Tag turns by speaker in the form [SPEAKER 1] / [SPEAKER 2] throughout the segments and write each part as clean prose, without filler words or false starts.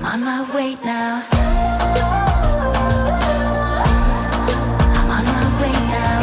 [SPEAKER 1] on my way now. I'm on my way now.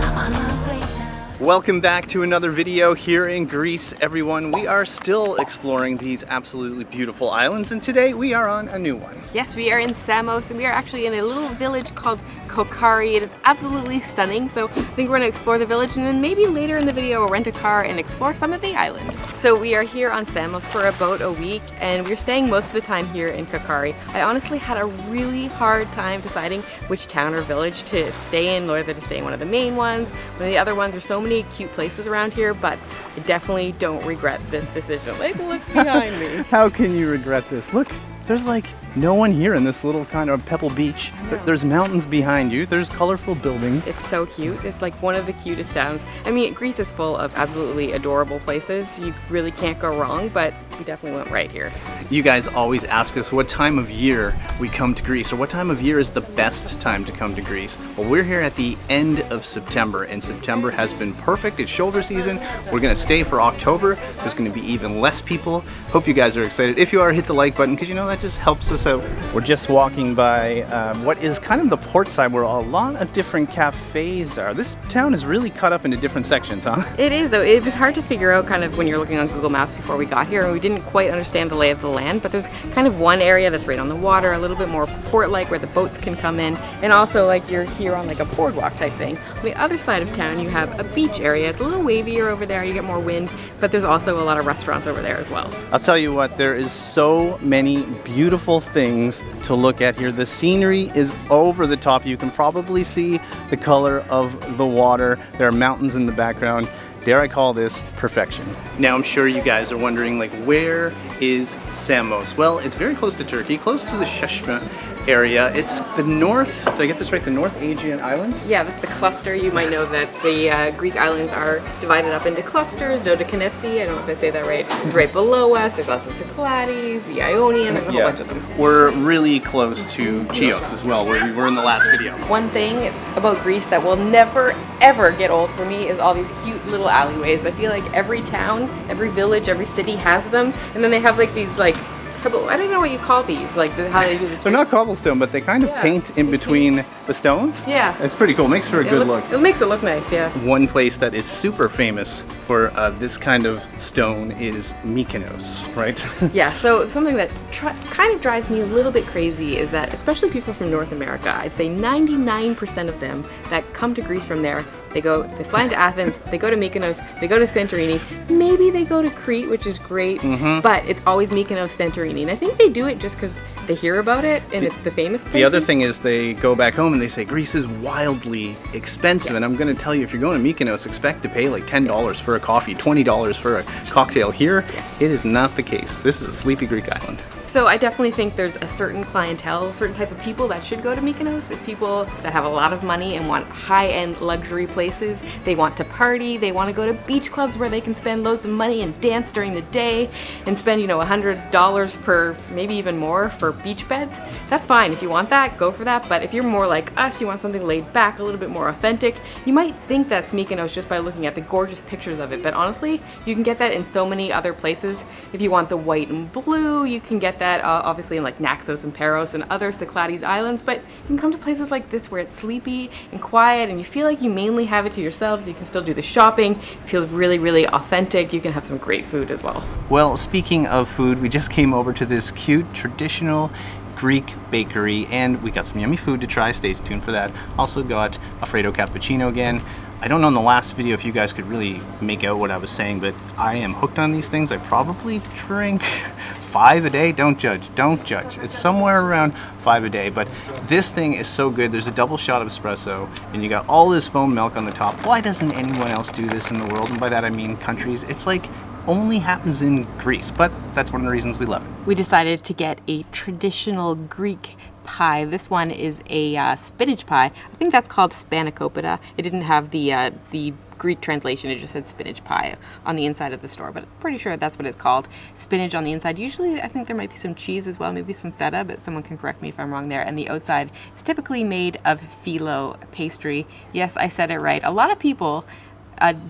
[SPEAKER 1] I'm on my way now.
[SPEAKER 2] Welcome back to another video here in Greece, everyone. We are still exploring these absolutely beautiful islands, and today we are on a new one.
[SPEAKER 3] Yes, we are in Samos, and we are actually in a little village called Kokkari. It is absolutely stunning, so I think we're going to explore the village, and then maybe later in the video we'll rent a car and explore some of the island. So we are here on Samos for about a week, and we're staying most of the time here in Kokkari. I honestly had a really hard time deciding which town or village to stay in, whether to stay in one of the main ones, one of the other ones. There's so many cute places around here, but I definitely don't regret this decision. Like, look behind me.
[SPEAKER 2] How can you regret this? Look, there's like no one here in this little kind of pebble beach. There's mountains behind you. There's colorful buildings.
[SPEAKER 3] It's so cute. It's like one of the cutest towns. I mean, Greece is full of absolutely adorable places. You really can't go wrong, but we definitely went right here.
[SPEAKER 2] You guys always ask us what time of year we come to Greece, or what time of year is the best time to come to Greece. Well, we're here at the end of September, and September has been perfect. It's shoulder season. We're gonna stay for October. There's gonna be even less people. Hope you guys are excited. If you are, hit the like button, because you know that just helps us out. We're just walking by what is kind of the port side where a lot of different cafes are. This town is really cut up into different sections, huh?
[SPEAKER 3] It is, though. It was hard to figure out kind of when you're looking on Google Maps before we got here, and we didn't quite understand the lay of the land, but there's kind of one area that's right on the water, a little bit more port-like where the boats can come in, and also like you're here on like a boardwalk type thing. On the other side of town, you have a beach area. It's a little wavier over there, you get more wind, but there's also a lot of restaurants over there as well.
[SPEAKER 2] I'll tell you what, there is so many beautiful things to look at here. The scenery is over the top. You can probably see the color of the water. There are mountains in the background. Dare I call this perfection? Now I'm sure you guys are wondering, like, where is Samos? Well, it's very close to Turkey, close to the Cheshme area. It's the north, did I get this right? The North Aegean Islands?
[SPEAKER 3] Yeah, that's the cluster. You might know that the Greek islands are divided up into clusters. Dodecanesi, I don't know if I say that right. It's right below us. There's also Cyclades, the Ionian, there's a whole bunch of them.
[SPEAKER 2] We're really close to Chios as well, where we were in the last video.
[SPEAKER 3] One thing about Greece that will never ever get old for me is all these cute little alleyways. I feel like every town, every village, every city has them, and then they have like these like, I don't even know what you call these, like how they do this.
[SPEAKER 2] They're not cobblestone, but they kind of paint in between the stones.
[SPEAKER 3] Yeah.
[SPEAKER 2] It's pretty cool. Makes for a good look.
[SPEAKER 3] It makes it look nice, yeah.
[SPEAKER 2] One place that is super famous for this kind of stone is Mykonos, right?
[SPEAKER 3] Yeah, so something that kind of drives me a little bit crazy is that, especially people from North America, I'd say 99% of them that come to Greece from there, they fly into Athens, they go to Mykonos, they go to Santorini, maybe they go to Crete, which is great, but it's always Mykonos, Santorini, and I think they do it just because they hear about it and it's the famous places.
[SPEAKER 2] The other thing is they go back home and they say Greece is wildly expensive, and I'm going to tell you, if you're going to Mykonos, expect to pay like $10 for a coffee, $20 for a cocktail. Here, it is not the case. This is a sleepy Greek island.
[SPEAKER 3] So I definitely think there's a certain clientele, a certain type of people that should go to Mykonos. It's people that have a lot of money and want high-end luxury places. They want to party, they want to go to beach clubs where they can spend loads of money and dance during the day and spend, you know, $100 per, maybe even more for beach beds. That's fine. If you want that, go for that. But if you're more like us, you want something laid back, a little bit more authentic, you might think that's Mykonos just by looking at the gorgeous pictures of it. But honestly, you can get that in so many other places. If you want the white and blue, you can get that obviously in like Naxos and Paros and other Cyclades islands, but you can come to places like this where it's sleepy and quiet and you feel like you mainly have it to yourselves. You can still do the shopping. It feels really, really authentic. You can have some great food as well.
[SPEAKER 2] Well, speaking of food, we just came over to this cute traditional Greek bakery and we got some yummy food to try. Stay tuned for that. Also got Alfredo cappuccino again. I don't know in the last video if you guys could really make out what I was saying, but I am hooked on these things. I probably drink 5 a day. Don't judge, don't judge. It's somewhere around 5 a day, but this thing is so good. There's a double shot of espresso and you got all this foam milk on the top. Why doesn't anyone else do this in the world? And by that I mean countries. It's like only happens in Greece, but that's one of the reasons we love it.
[SPEAKER 3] We decided to get a traditional Greek pie. This one is a spinach pie. I think that's called spanakopita. It didn't have the Greek translation. It just said spinach pie on the inside of the store, but I'm pretty sure that's what it's called. Spinach on the inside. Usually I think there might be some cheese as well, maybe some feta, but someone can correct me if I'm wrong there. And the outside is typically made of phyllo pastry. Yes, I said it right. A lot of people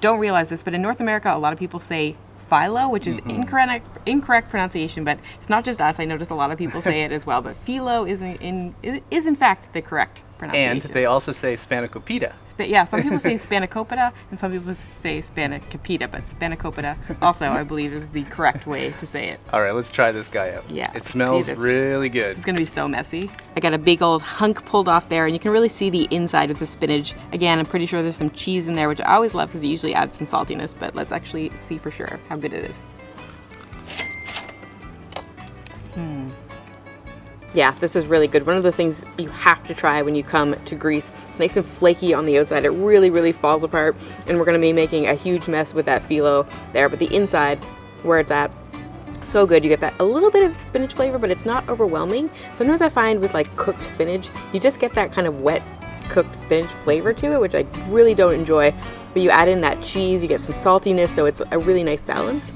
[SPEAKER 3] don't realize this, but in North America, a lot of people say philo, which is incorrect pronunciation, but it's not just us. I noticed a lot of people say it as well, but philo is in fact the correct pronunciation.
[SPEAKER 2] And they also say spanakopita.
[SPEAKER 3] Yeah, some people say spanakopita and some people say spanakopita, but spanakopita also, I believe, is the correct way to say it.
[SPEAKER 2] All right, let's try this guy out.
[SPEAKER 3] Yeah.
[SPEAKER 2] It smells really good.
[SPEAKER 3] It's going to be so messy. I got a big old hunk pulled off there, and you can really see the inside of the spinach. Again, I'm pretty sure there's some cheese in there, which I always love because it usually adds some saltiness, but let's actually see for sure how good it is. Yeah, this is really good. One of the things you have to try when you come to Greece. It's nice and flaky on the outside. It really, really falls apart, and we're going to be making a huge mess with that phyllo there, but the inside, where it's at, so good. You get that a little bit of spinach flavor, but it's not overwhelming. Sometimes I find with like cooked spinach, you just get that kind of wet cooked spinach flavor to it, which I really don't enjoy. But you add in that cheese, you get some saltiness, so it's a really nice balance.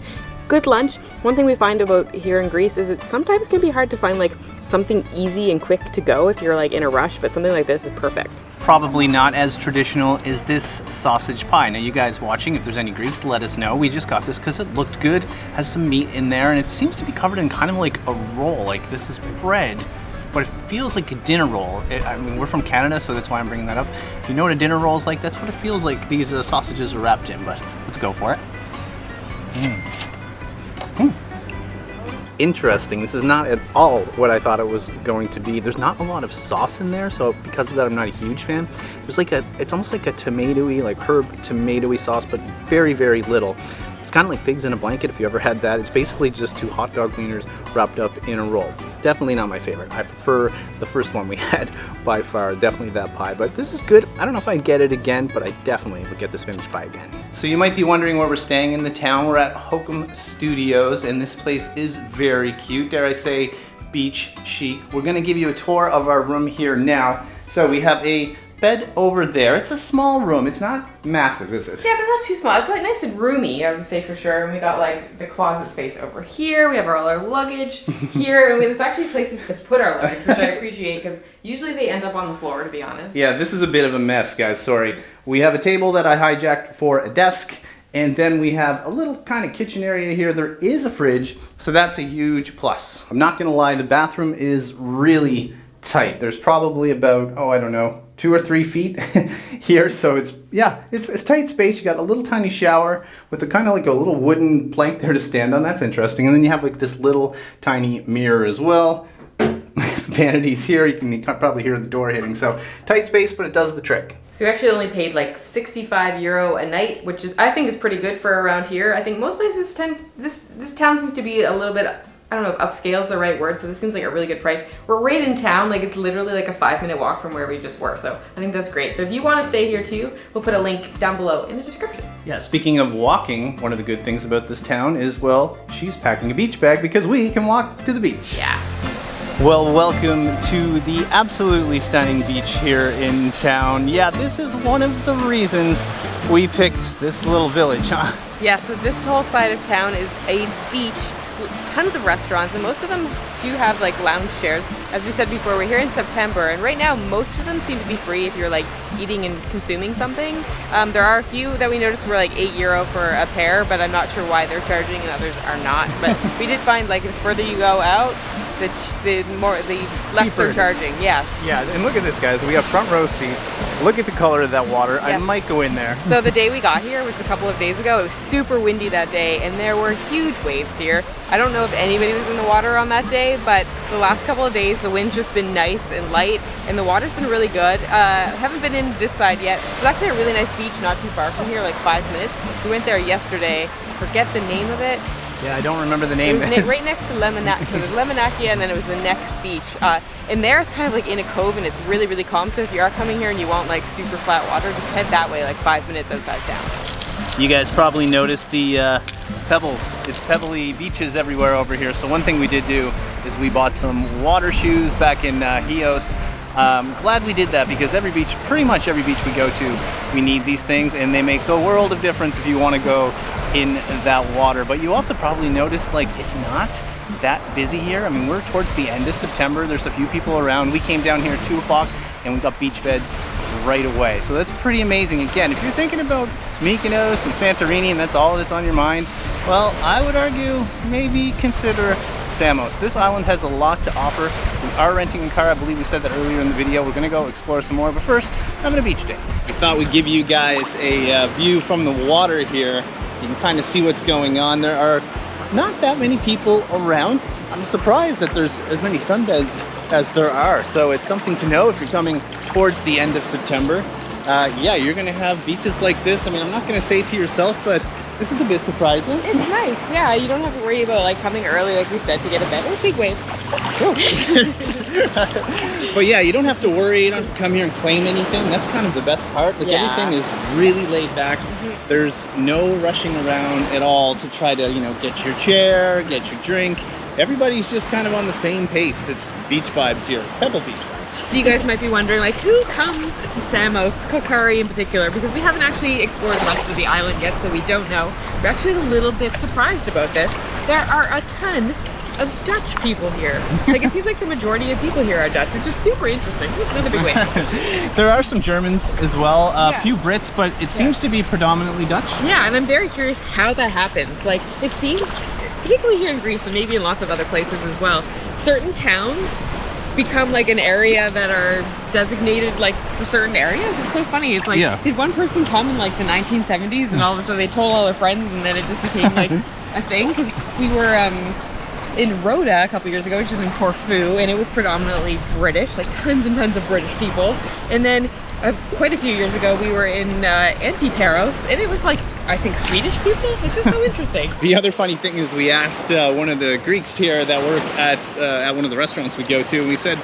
[SPEAKER 3] Good lunch. One thing we find about here in Greece is it sometimes can be hard to find like something easy and quick to go if you're like in a rush, but something like this is perfect.
[SPEAKER 2] Probably not as traditional is this sausage pie. Now you guys watching, if there's any Greeks, let us know. We just got this because it looked good, has some meat in there, and it seems to be covered in kind of like a roll. Like this is bread, but it feels like a dinner roll. I mean, we're from Canada, so that's why I'm bringing that up. If you know what a dinner roll is like, that's what it feels like these sausages are wrapped in, but let's go for it. Interesting. This is not at all what I thought it was going to be. There's not a lot of sauce in there, so because of that, I'm not a huge fan. There's like it's almost like a tomatoey, like herb tomatoey sauce, but very, very little. It's kind of like pigs in a blanket, if you ever had that. It's basically just 2 hot dog wieners wrapped up in a roll. Definitely not my favorite. I prefer the first one we had by far, definitely that pie. But this is good. I don't know if I'd get it again, but I definitely would get the spinach pie again. So you might be wondering where we're staying in the town. We're at Hokkum Studios, and this place is very cute. Dare I say, beach chic. We're gonna give you a tour of our room here now. So we have a bed over there. It's a small room. It's not massive, is it?
[SPEAKER 3] Yeah, but not too small. It's like nice and roomy, I would say for sure. And we got like the closet space over here. We have all our luggage here. And there's actually places to put our luggage, which I appreciate because usually they end up on the floor, to be honest.
[SPEAKER 2] Yeah, this is a bit of a mess, guys. Sorry. We have a table that I hijacked for a desk. And then we have a little kind of kitchen area here. There is a fridge, so that's a huge plus. I'm not gonna lie, the bathroom is really tight. There's probably about, I don't know, 2 or 3 feet here, so it's tight space. You got a little tiny shower with a kind of like a little wooden plank there to stand on. That's interesting. And then you have like this little tiny mirror as well. Vanities here. You can probably hear the door hitting. So tight space, but it does the trick.
[SPEAKER 3] So we actually only paid like €65 a night, which I think is pretty good for around here. I think most places this town seems to be a little bit, I don't know if upscale is the right word, so this seems like a really good price. We're right in town, like it's literally like a 5-minute walk from where we just were, so I think that's great. So if you want to stay here too, we'll put a link down below in the description.
[SPEAKER 2] Yeah, speaking of walking, one of the good things about this town is, well, she's packing a beach bag because we can walk to the beach.
[SPEAKER 3] Yeah.
[SPEAKER 2] Well, welcome to the absolutely stunning beach here in town. Yeah, this is one of the reasons we picked this little village, huh?
[SPEAKER 3] Yeah, so this whole side of town is a beach. Tons of restaurants, and most of them do have like lounge chairs. As we said before, we're here in September, and right now most of them seem to be free if you're like eating and consuming something. There are a few that we noticed were like €8 for a pair, but I'm not sure why they're charging and others are not. But we did find like the further you go out, the less they're charging. Yeah.
[SPEAKER 2] Yeah, and look at this, guys. We have front row seats. Look at the color of that water.
[SPEAKER 3] Yeah.
[SPEAKER 2] I might go in there.
[SPEAKER 3] So the day we got here, which was a couple of days ago, it was super windy that day, and there were huge waves here. I don't know if anybody was in the water on that day, but the last couple of days, the wind's just been nice and light, and the water's been really good. Haven't been in this side yet. There's actually a really nice beach not too far from here, like 5 minutes. We went there yesterday. Forget the name of it.
[SPEAKER 2] Yeah, I don't remember the name.
[SPEAKER 3] It was right next to Lemonakia. So there's Lemonakia, and then it was the next beach. And there it's kind of like in a cove, and it's really, really calm. So if you are coming here and you want like super flat water, just head that way, like 5 minutes outside town.
[SPEAKER 2] You guys probably noticed the pebbles. It's pebbly beaches everywhere over here. So one thing we did do is we bought some water shoes back in Chios. Glad we did that because pretty much every beach we go to, we need these things, and they make the world of difference if you want to go in that water. But you also probably noticed like it's not that busy here. I mean, we're towards the end of September. There's a few people around. We came down here at 2 o'clock and we got beach beds right away. So that's pretty amazing. Again, if you're thinking about Mykonos and Santorini and that's all that's on your mind, Well, I would argue maybe consider Samos. This island has a lot to offer. We are renting a car. I believe we said that earlier in the video. We're gonna go explore some more, but first, having a beach day. We thought we'd give you guys a view from the water here. You can kind of see what's going on. There are not that many people around. I'm surprised that there's as many sunbeds as there are. So it's something to know if you're coming towards the end of September. Yeah, you're gonna have beaches like this. I mean, I'm not gonna say to yourself, but this is a bit surprising.
[SPEAKER 3] It's nice, yeah. You don't have to worry about like coming early, like we said, to get a bed. Oh, big wave.
[SPEAKER 2] But yeah, you don't have to worry. You don't have to come here and claim anything. That's kind of the best part. Like everything is really laid back. There's no rushing around at all to try to, you know, get your chair, get your drink. Everybody's just kind of on the same pace. It's beach vibes here, Pebble Beach vibes.
[SPEAKER 3] You guys might be wondering, like, who comes to Samos, Kokkari in particular, because we haven't actually explored the rest of the island yet, so we don't know. We're actually a little bit surprised about this. There are a ton of Dutch people here. Like, it seems like the majority of people here are Dutch, which is super interesting. Another big wave.
[SPEAKER 2] There are some Germans as well, a few Brits, but it seems to be predominantly Dutch.
[SPEAKER 3] Yeah, and I'm very curious how that happens. Like, it seems, particularly here in Greece and maybe in lots of other places as well, certain towns become like an area that are designated like for certain areas. It's so funny. It's like, did one person come in like the 1970s and all of a sudden they told all their friends and then it just became like a thing? Because we were in Rhoda a couple years ago, which is in Corfu, and it was predominantly British, like tons and tons of British people. And then quite a few years ago, we were in Antiparos, and it was like, I think, Swedish people. It's just so interesting.
[SPEAKER 2] The other funny thing is we asked one of the Greeks here that work at one of the restaurants we go to, and we said,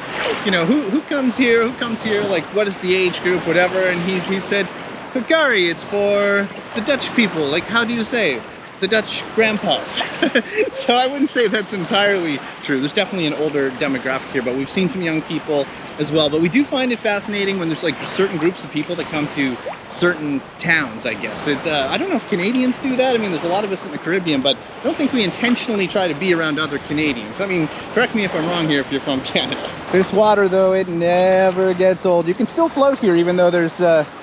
[SPEAKER 2] you know, who comes here? Who comes here? Like, what is the age group, whatever? And he said, Kokkari, it's for the Dutch people. Like, how do you say? The Dutch grandpas. So I wouldn't say that's entirely true. There's definitely an older demographic here, but we've seen some young people as well. But we do find it fascinating when there's like certain groups of people that come to certain towns, I guess. I don't know if Canadians do that. I mean, there's a lot of us in the Caribbean, but I don't think we intentionally try to be around other Canadians. I mean, correct me if I'm wrong here if you're from Canada. This water, though, it never gets old. You can still float here even though there's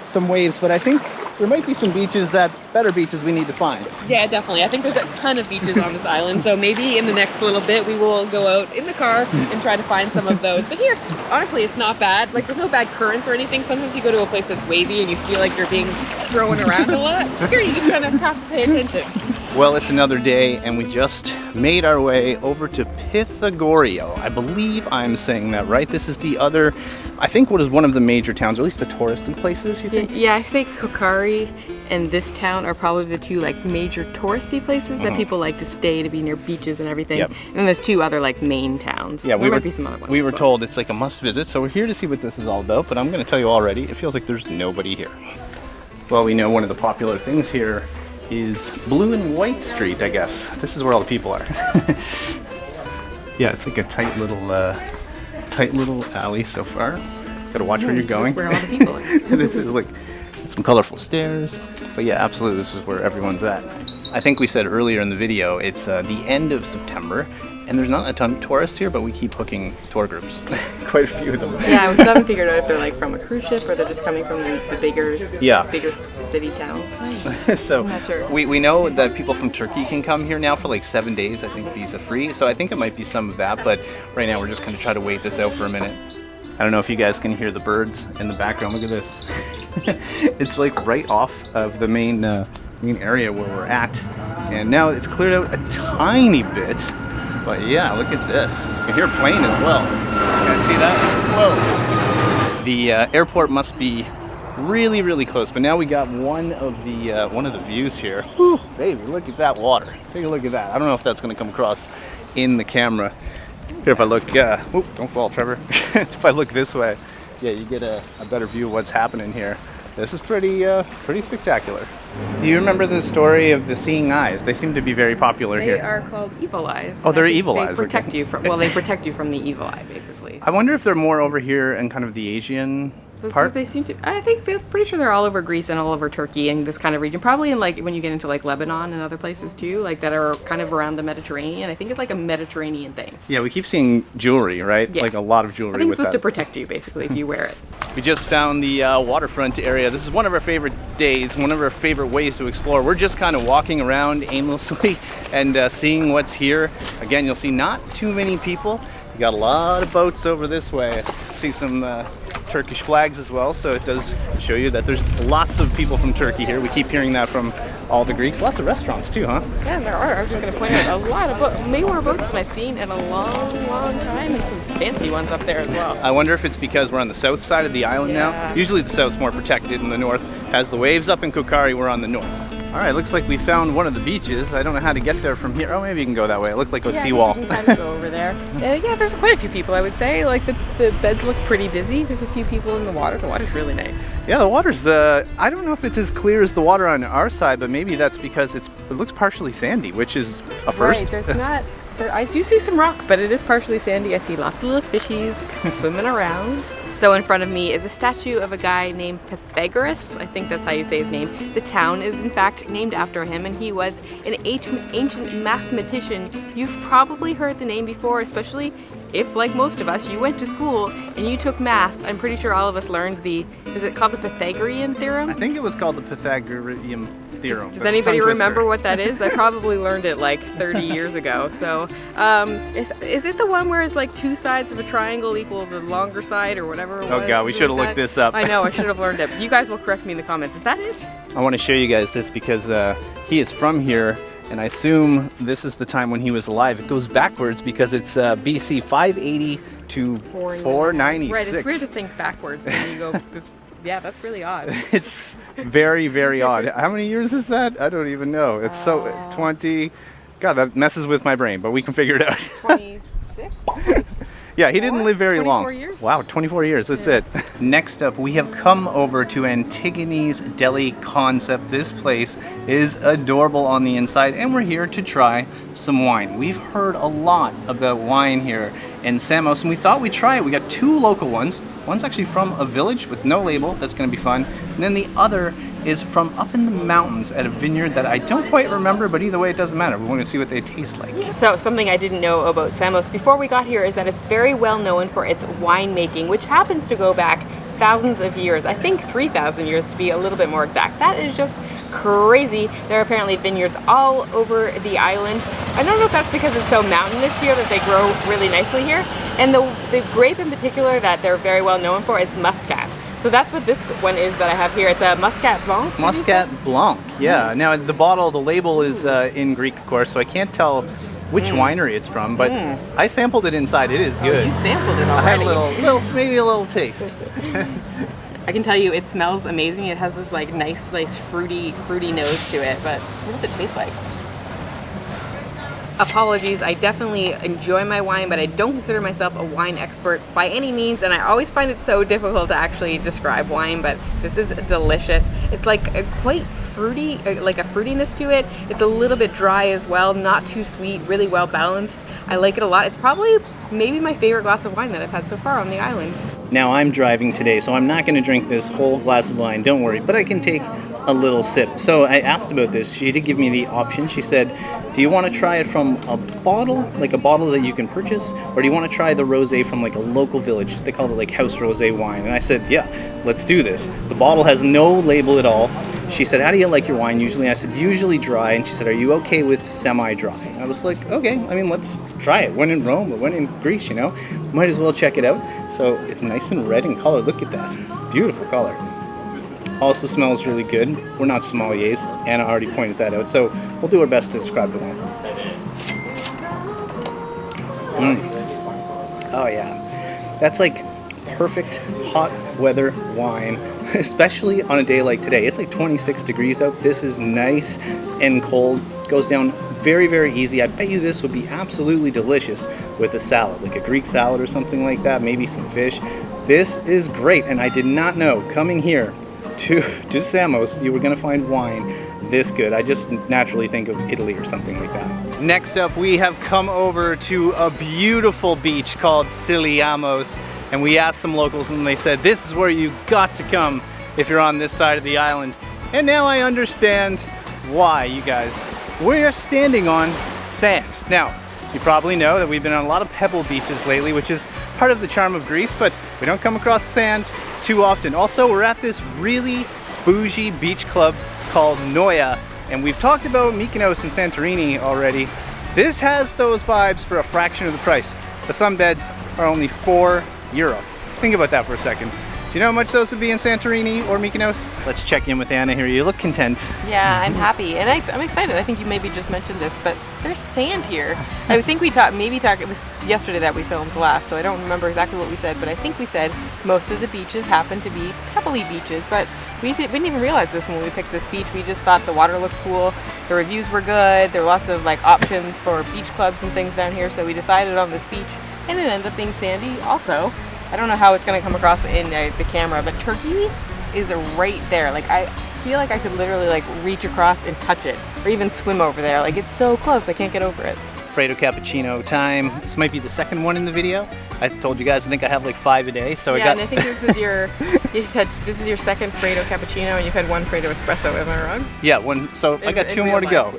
[SPEAKER 2] some waves, but I think there might be some beaches better beaches we need to find.
[SPEAKER 3] Yeah, definitely. I think there's a ton of beaches on this island, so maybe in the next little bit we will go out in the car and try to find some of those. But here, honestly, it's not bad. Like, there's no bad currents or anything. Sometimes you go to a place that's wavy and you feel like you're being thrown around a lot. Here, you just kind of have to pay attention.
[SPEAKER 2] Well, it's another day, and we just made our way over to Pythagoreio. I believe I'm saying that right. This is the other, I think, what is one of the major towns, or at least the touristy places, you think?
[SPEAKER 3] Yeah, I say Kokkari and this town are probably the two like major touristy places that people like to stay to be near beaches and everything.
[SPEAKER 2] Yep.
[SPEAKER 3] And then there's two other like main towns.
[SPEAKER 2] Yeah,
[SPEAKER 3] there might be some other ones.
[SPEAKER 2] We were told it's like a must visit, so we're here to see what this is all about, but I'm going to tell you already, it feels like there's nobody here. Well, we know one of the popular things here is Blue and White Street, I guess. This is where all the people are. Yeah, it's like a tight little alley so far. Gotta watch where you're going.
[SPEAKER 3] That's where all the people are.
[SPEAKER 2] This is like some colorful stairs. But yeah, absolutely, this is where everyone's at. I think we said earlier in the video, it's the end of September, and there's not a ton of tourists here, but we keep hooking tour groups. Quite a few of them.
[SPEAKER 3] Yeah, we still haven't figured out if they're like from a cruise ship or they're just coming from the bigger city towns.
[SPEAKER 2] So
[SPEAKER 3] I'm not sure.
[SPEAKER 2] we know that people from Turkey can come here now for like 7 days, I think, visa free. So I think it might be some of that, but right now we're just gonna try to wait this out for a minute. I don't know if you guys can hear the birds in the background. Look at this. It's like right off of the main area where we're at. And now it's cleared out a tiny bit. But yeah, look at this. You can hear a plane as well. You guys see that? Whoa. The airport must be really, really close. But now we got one of the views here. Whew, baby, look at that water. Take a look at that. I don't know if that's going to come across in the camera. Here, if I look, whoop, don't fall, Trevor. If I look this way, yeah, you get a better view of what's happening here. This is pretty spectacular. Do you remember the story of the seeing eyes? They seem to be very popular here.
[SPEAKER 3] They are called evil eyes.
[SPEAKER 2] Oh, they're evil eyes.
[SPEAKER 3] They protect you from, well, they protect you from the evil eye, basically.
[SPEAKER 2] I wonder if they're more over here in kind of the Asian part.
[SPEAKER 3] They seem to. I think feel pretty sure they're all over Greece and all over Turkey and this kind of region. Probably in like when you get into like Lebanon and other places too, like that are kind of around the Mediterranean. I think it's like a Mediterranean thing.
[SPEAKER 2] Yeah, we keep seeing jewelry, right?
[SPEAKER 3] Yeah.
[SPEAKER 2] Like a lot of jewelry.
[SPEAKER 3] I think
[SPEAKER 2] with
[SPEAKER 3] it's supposed
[SPEAKER 2] that.
[SPEAKER 3] to protect you basically if you wear it.
[SPEAKER 2] We just found the waterfront area. This is one of our favorite days, one of our favorite ways to explore. We're just kind of walking around aimlessly and seeing what's here. Again, you'll see not too many people. You got a lot of boats over this way. See some Turkish flags as well, so it does show you that there's lots of people from Turkey here. We keep hearing that from all the Greeks. Lots of restaurants too, huh?
[SPEAKER 3] Yeah, there are. I was just going to point out a lot of boats, way more boats than I've seen in a long, long time, and some fancy ones up there as well.
[SPEAKER 2] I wonder if it's because we're on the south side of the island now.
[SPEAKER 3] Yeah.
[SPEAKER 2] Usually the south's more protected and the north has the waves. Up in Kokkari, we're on the north. All right, looks like we found one of the beaches. I don't know how to get there from here. Oh, maybe you can go that way. It looked like a seawall.
[SPEAKER 3] You can kind of go over there. Yeah, there's quite a few people, I would say. Like the beds look pretty busy. There's a few people in the water. The water's really nice.
[SPEAKER 2] Yeah, the water's, I don't know if it's as clear as the water on our side, but maybe that's because it looks partially sandy, which is a first.
[SPEAKER 3] Right, there's not... I do see some rocks, but it is partially sandy. I see lots of little fishies swimming around. So in front of me is a statue of a guy named Pythagoreis. I think that's how you say his name. The town is in fact named after him, and he was an ancient mathematician. You've probably heard the name before, especially if, like most of us, you went to school and you took math. I'm pretty sure all of us learned is it called the Pythagorean theorem?
[SPEAKER 2] I think it was called the Pythagorean theorem.
[SPEAKER 3] Does anybody remember what that is? I probably learned it like 30 years ago. So, is it the one where it's like two sides of a triangle equal the longer side or whatever it was?
[SPEAKER 2] Oh god, we should have looked this up.
[SPEAKER 3] I know, I should have learned it. You guys will correct me in the comments. Is that it?
[SPEAKER 2] I want to show you guys this because he is from here, and I assume this is the time when he was alive. It goes backwards because it's BC 580 to 496.
[SPEAKER 3] Right, it's weird to think backwards when you go... Yeah, that's really odd.
[SPEAKER 2] It's very, very odd. How many years is that? I don't even know. It's so 20. God, that messes with my brain, but we can figure it out.
[SPEAKER 3] 26?
[SPEAKER 2] Yeah, he didn't live very long.
[SPEAKER 3] 24 years?
[SPEAKER 2] Wow, 24 years. That's it. Next up, we have come over to Antigone's Deli Concept. This place is adorable on the inside, and we're here to try some wine. We've heard a lot about wine here in Samos, and we thought we'd try it. We got two local ones. One's actually from a village with no label. That's going to be fun. And then the other is from up in the mountains at a vineyard that I don't quite remember, but either way, it doesn't matter. We want to see what they taste like.
[SPEAKER 3] So something I didn't know about Samos before we got here is that it's very well known for its winemaking, which happens to go back thousands of years. I think 3,000 years to be a little bit more exact. That is just crazy. There are apparently vineyards all over the island. I don't know if that's because it's so mountainous here that they grow really nicely here. And the grape in particular that they're very well known for is Muscat. So that's what this one is that I have here. It's a Muscat Blanc.
[SPEAKER 2] Muscat Blanc, yeah. Now the label is in Greek, of course, so I can't tell which winery it's from, but I sampled it inside. It is good.
[SPEAKER 3] You sampled it already.
[SPEAKER 2] I had maybe a little taste.
[SPEAKER 3] I can tell you it smells amazing. It has this like nice fruity nose to it, but what does it taste like? Apologies, I definitely enjoy my wine, but I don't consider myself a wine expert by any means, and I always find it so difficult to actually describe wine, but this is delicious. It's like a quite fruity, like a fruitiness to it. It's a little bit dry as well, not too sweet, really well balanced. I like it a lot. It's probably maybe my favorite glass of wine that I've had so far on the island.
[SPEAKER 2] Now I'm driving today, so I'm not going to drink this whole glass of wine, don't worry, but I can take a little sip. So I asked about this. She did give me the option. She said, do you want to try it from a bottle, like a bottle that you can purchase, or do you want to try the rosé from like a local village? They call it like house rosé wine. And I said, yeah, let's do this. The bottle has no label at all. She said, how do you like your wine usually? I said, usually dry. And she said, are you okay with semi-dry? I was like, okay, I mean, let's try it. When in Rome, but when in Greece, you know, might as well check it out. So it's nice and red in color. Look at that. Beautiful color. Also smells really good. We're not sommeliers. Anna already pointed that out. So we'll do our best to describe the wine. Oh yeah. That's like perfect hot weather wine, especially on a day like today. It's like 26 degrees out. This is nice and cold. Goes down very, very easy. I bet you this would be absolutely delicious with a salad, like a Greek salad or something like that, maybe some fish. This is great, and I did not know coming here to Samos you were going to find wine this good. I just naturally think of Italy or something like that. Next up, we have come over to a beautiful beach called Psili, and we asked some locals and they said this is where you got to come if you're on this side of the island. And now I understand why, you guys. We're standing on sand. Now, You probably know that we've been on a lot of pebble beaches lately, which is part of the charm of Greece, but we don't come across sand too often. Also, we're at this really bougie beach club called Noia, and we've talked about Mykonos and Santorini already. This has those vibes for a fraction of the price. The sunbeds are only €4. Think about that for a second. Do you know how much those would be in Santorini or Mykonos? Let's check in with Anna here. You look content.
[SPEAKER 3] Yeah, I'm happy, and I'm excited. I think you maybe just mentioned this, but there's sand here. I think we talked, it was yesterday that we filmed last, so I don't remember exactly what we said, but I think we said most of the beaches happen to be pebbly beaches, but we didn't even realize this when we picked this beach. We just thought the water looked cool, the reviews were good, there were lots of like options for beach clubs and things down here, so we decided on this beach, and it ended up being sandy also. I don't know how it's going to come across in the camera, but Turkey is right there. Like, I feel like I could literally like reach across and touch it, or even swim over there. Like, it's so close, I can't get over it.
[SPEAKER 2] Alfredo cappuccino time. This might be the second one in the video. I told you guys I think I have like 5 a day, so
[SPEAKER 3] yeah, and I think this is your second Fredo cappuccino, and you've had one Fredo espresso. Am I wrong?
[SPEAKER 2] Yeah, one. So I got 2 more to go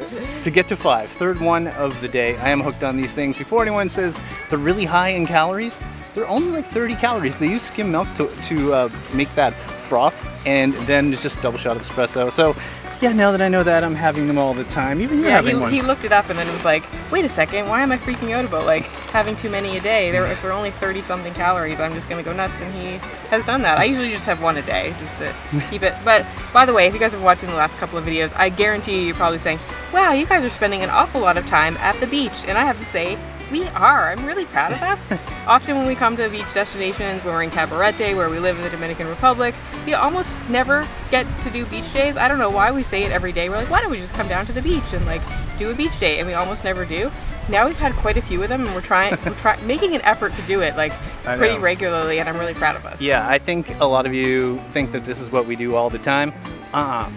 [SPEAKER 2] to get to 5. Third one of the day. I am hooked on these things. Before anyone says they're really high in calories, they're only like 30 calories. They use skim milk to make that froth, and then it's just a double shot of espresso. So yeah, now that I know that, I'm having them all the time. Even you're having one.
[SPEAKER 3] He looked it up and then it was like, wait a second, why am I freaking out about like having too many a day? If they're only 30 something calories, I'm just gonna go nuts, and he has done that. I usually just have one a day just to keep it. But by the way, if you guys have watched in the last couple of videos, I guarantee you're probably saying, wow, you guys are spending an awful lot of time at the beach. And I have to say, we are. I'm really proud of us. Often when we come to beach destinations, when we're in Cabarete, where we live in the Dominican Republic, we almost never get to do beach days. I don't know why we say it every day. We're like, why don't we just come down to the beach and like do a beach day? And we almost never do. Now we've had quite a few of them, and we're making an effort to do it like pretty regularly, and I'm really proud of us.
[SPEAKER 2] Yeah, I think a lot of you think that this is what we do all the time.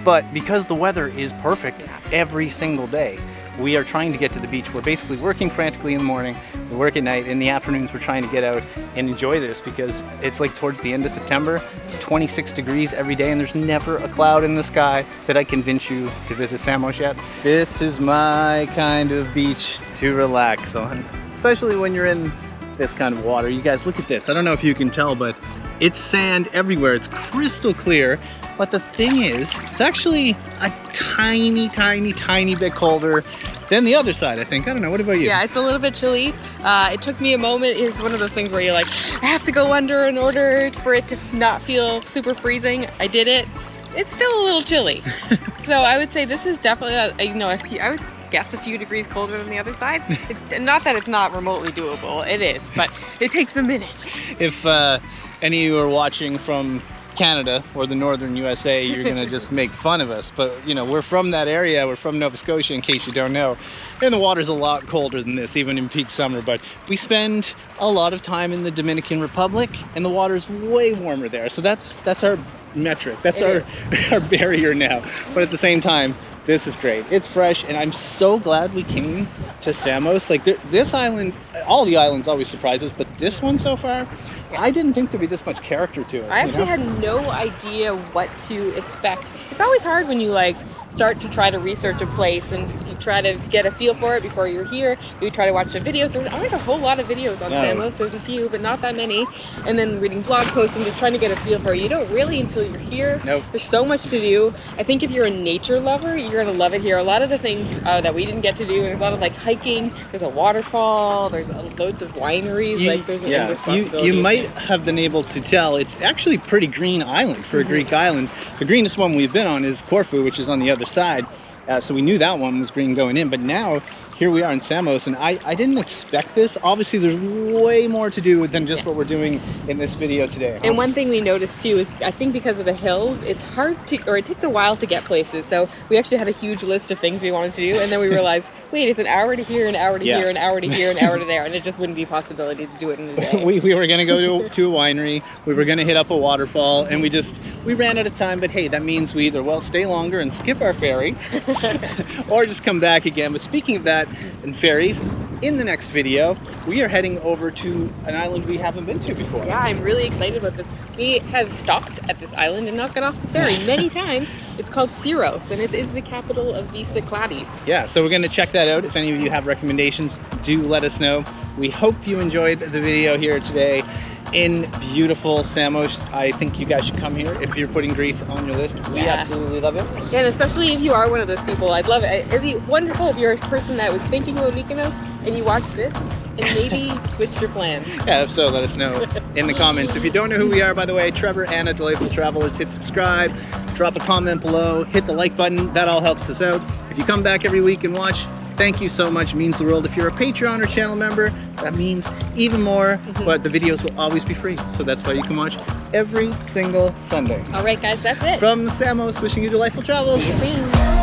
[SPEAKER 2] But because the weather is perfect every single day, we are trying to get to the beach. We're basically working frantically in the morning, we work at night, in the afternoons we're trying to get out and enjoy this, because it's like towards the end of September, it's 26 degrees every day, and there's never a cloud in the sky. Did I convince you to visit Samos yet? This is my kind of beach to relax on, especially when you're in this kind of water. You guys, look at this. I don't know if you can tell, but it's sand everywhere. It's crystal clear. But the thing is, it's actually a tiny, tiny, tiny bit colder than the other side, I think. I don't know, what about you?
[SPEAKER 3] Yeah, it's a little bit chilly. It took me a moment. It's one of those things where you're like, I have to go under in order for it to not feel super freezing. I did it. It's still a little chilly. So I would say this is definitely, I would guess a few degrees colder than the other side. Not that it's not remotely doable. It is, but it takes a minute.
[SPEAKER 2] If any of you are watching from Canada or the northern USA, you're gonna just make fun of us, but you know, we're from that area. We're from Nova Scotia, in case you don't know, and the water's a lot colder than this, even in peak summer. But we spend a lot of time in the Dominican Republic, and the water's way warmer there, so that's our metric, that's our barrier now. But at the same time, this is great. It's fresh, and I'm so glad we came to Samos. Like, this island, all the islands always surprise us, but this one so far, I didn't think there'd be this much character to it.
[SPEAKER 3] I actually had no idea what to expect. It's always hard when you like start to try to research a place and you try to get a feel for it before you're here. You try to watch the videos. There aren't a whole lot of videos on Samos. There's a few, but not that many. And then reading blog posts and just trying to get a feel for it. You don't really until you're here.
[SPEAKER 2] Nope.
[SPEAKER 3] There's so much to do. I think if you're a nature lover, you're gonna love it here. A lot of the things that we didn't get to do, there's a lot of like hiking, there's a waterfall, there's loads of wineries, there's an endless possibility.
[SPEAKER 2] You might have been able to tell, it's actually a pretty green island for a Greek island. The greenest one we've been on is Corfu, which is on the other side. So we knew that one was green going in, but now here we are in Samos, and I didn't expect this. Obviously, there's way more to do than just what we're doing in this video today.
[SPEAKER 3] And one thing we noticed too is, I think because of the hills, it's hard to, or it takes a while to get places. So we actually had a huge list of things we wanted to do, and then we realized, wait, it's an hour to here, an hour to here, an hour to here, an hour to there, and it just wouldn't be a possibility to do it in a day.
[SPEAKER 2] we were gonna go to a winery, we were gonna hit up a waterfall, and we ran out of time. But hey, that means we either stay longer and skip our ferry, or just come back again. But speaking of that and ferries, in the next video we are heading over to an island we haven't been to before.
[SPEAKER 3] Yeah, I'm really excited about this. We have stopped at this island and not got off the ferry many times. It's called Chios, and it is the capital of the Cyclades.
[SPEAKER 2] Yeah, so we're going to check that out. If any of you have recommendations, do let us know. We hope you enjoyed the video here today in beautiful Samos. I think you guys should come here if you're putting Greece on your list. We
[SPEAKER 3] Yeah.
[SPEAKER 2] absolutely love it.
[SPEAKER 3] Yeah, and especially if you are one of those people, I'd love it. It'd be wonderful if you're a person that was thinking about Mykonos and you watch this and maybe switched your plans.
[SPEAKER 2] Yeah, if so, let us know in the comments. If you don't know who we are, by the way, Trevor, Anna, Delightful Travelers, hit subscribe, drop a comment below, hit the like button. That all helps us out. If you come back every week and watch, thank you so much. It means the world. If you're a Patreon or channel member, that means even more. But the videos will always be free. So that's why you can watch every single Sunday.
[SPEAKER 3] All right, guys, that's it.
[SPEAKER 2] From Samos, wishing you delightful travels.
[SPEAKER 3] See you soon.